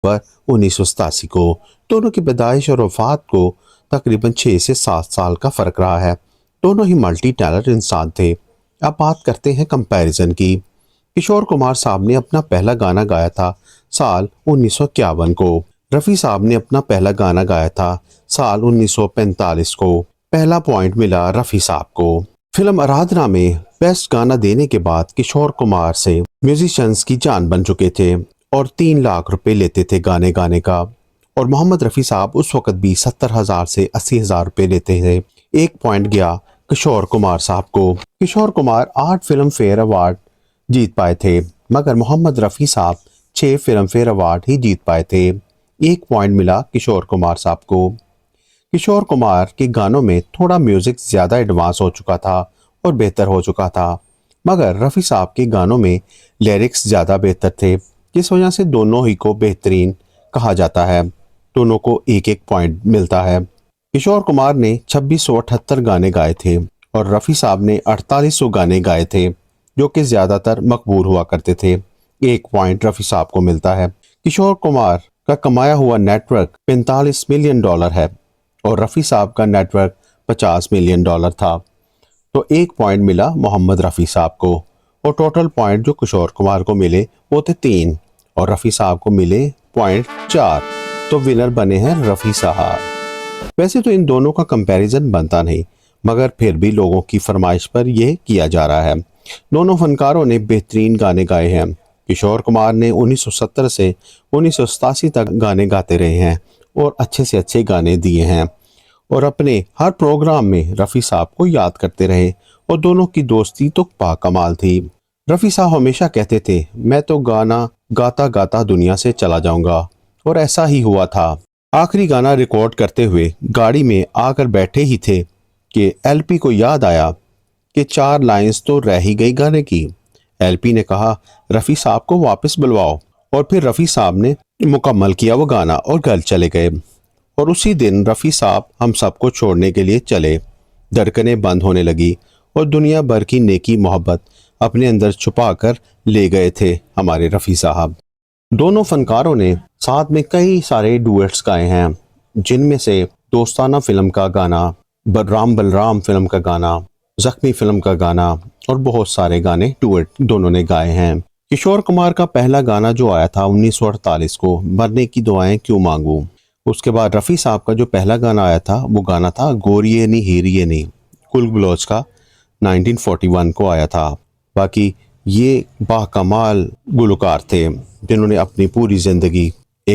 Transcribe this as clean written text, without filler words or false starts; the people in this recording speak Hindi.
पर 1987 को। दोनों की पैदाइश और वफात को तकरीबन 6 से 7 साल का फ़र्क रहा है। दोनों ही मल्टी टैलेंट इंसान थे। अब बात करते हैं कंपैरिजन की। किशोर कुमार साहब ने अपना पहला गाना गाया था साल 1951 को। रफ़ी साहब ने अपना पहला गाना गाया था साल 1945 को। पहला पॉइंट मिला रफ़ी साहब को। फिल्म आराधना में बेस्ट गाना देने के बाद किशोर कुमार से म्यूजिशियंस की जान बन चुके थे और 3 लाख रुपए लेते थे गाने गाने का। और मोहम्मद रफ़ी साहब उस वक्त भी 70,000 से 80,000 रुपए लेते थे। एक पॉइंट गया किशोर कुमार साहब को। Kishore Kumar 8 film fair award जीत पाए थे, मगर मोहम्मद रफ़ी साहब 6 फिल्म फेयर अवार्ड ही जीत पाए थे। एक पॉइंट मिला किशोर कुमार साहब को। किशोर कुमार के गानों में थोड़ा म्यूजिक ज़्यादा एडवांस हो चुका था और बेहतर हो चुका था, मगर रफ़ी साहब के गानों में लिरिक्स ज़्यादा बेहतर थे, जिस वजह से दोनों ही को बेहतरीन कहा जाता है। दोनों को एक एक पॉइंट मिलता है। किशोर कुमार ने 2678 गाने गाए थे और रफ़ी साहब ने 4800 गाने गाए थे, जो कि ज़्यादातर मकबूल हुआ करते थे। एक पॉइंट रफ़ी साहब को मिलता है। किशोर कुमार का कमाया हुआ नेटवर्क $45 मिलियन है और रफ़ी साहब का नेटवर्क $50 मिलियन था। तो एक पॉइंट मिला मोहम्मद रफ़ी साहब को और टोटल पॉइंट जो किशोर कुमार को मिले वो थे 3 और रफ़ी साहब को मिले पॉइंट 4। तो विनर बने हैं रफ़ी साहब। वैसे तो इन दोनों का कंपैरिजन बनता नहीं, मगर फिर भी लोगों की फरमाइश पर यह किया जा रहा है। दोनों फनकारों ने बेहतरीन गाने गाए हैं। किशोर कुमार ने 1970 से 1987 तक गाने गाते रहे हैं और अच्छे से अच्छे गाने दिए हैं और अपने हर प्रोग्राम में रफ़ी साहब को याद करते रहे और दोनों की दोस्ती तो बाकमाल थी। रफ़ी साहब हमेशा कहते थे, मैं तो गाना गाता गाता दुनिया से चला जाऊंगा, और ऐसा ही हुआ था। आखिरी गाना रिकॉर्ड करते हुए गाड़ी में आकर बैठे ही थे कि एलपी को याद आया कि 4 लाइंस तो रह ही गई गाने की। एलपी ने कहा, रफ़ी साहब को वापस बुलवाओ, और फिर रफ़ी साहब ने मुकम्मल किया वो गाना और घर चले गए। और उसी दिन रफ़ी साहब हम सबको छोड़ने के लिए चले। धड़कनें बंद होने लगी और दुनिया भर की नेकी मोहब्बत अपने अंदर छुपा कर ले गए थे हमारे रफ़ी साहब। दोनों फनकारों ने साथ में कई सारे डुएट्स गाए हैं, जिनमें से दोस्ताना फिल्म का गाना, राम बलराम फिल्म का गाना, जख्मी फिल्म का गाना और बहुत सारे गाने डुएट दोनों ने गाए हैं। किशोर कुमार का पहला गाना जो आया था 1948 को, मरने की दुआएं क्यों मांगू। उसके बाद रफ़ी साहब का जो पहला गाना आया था वो गाना था गोरिये नी हीरिये नी, कुल बलोच का 1941 को आया था। बाकी ये बाकमाल गुलकार थे जिन्होंने अपनी पूरी ज़िंदगी